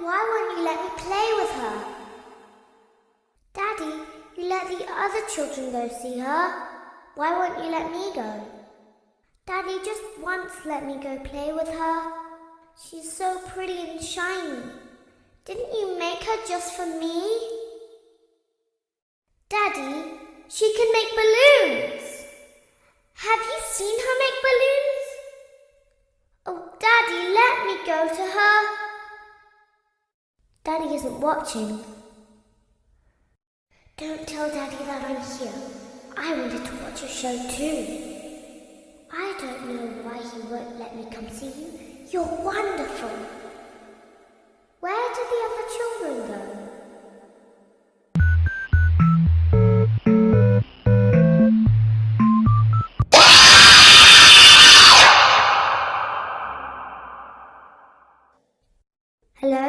why won't you let me play with her? Daddy, you let the other children go see her. Why won't you let me go? Daddy, just once let me go play with her. She's so pretty and shiny. Didn't you make her just for me? Daddy, she can make balloons. Have you seen her make balloons? Oh, Daddy, let me go to her. Daddy isn't watching. Don't tell Daddy that I'm here. I wanted to watch your show too. I don't know why he won't let me come see you. You're wonderful. Where did the other children go? Hello?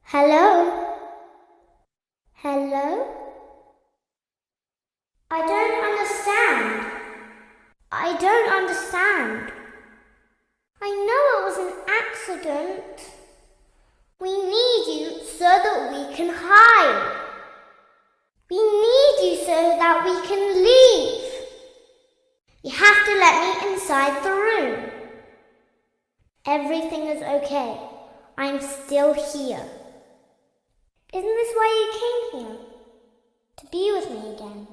Hello? Hello? I don't understand. I don't understand. I know it was an accident. We need you so that we can hide. We need you so that we can leave. You have to let me inside the room. Everything is okay. I'm still here. Isn't this why you came here? To be with me again?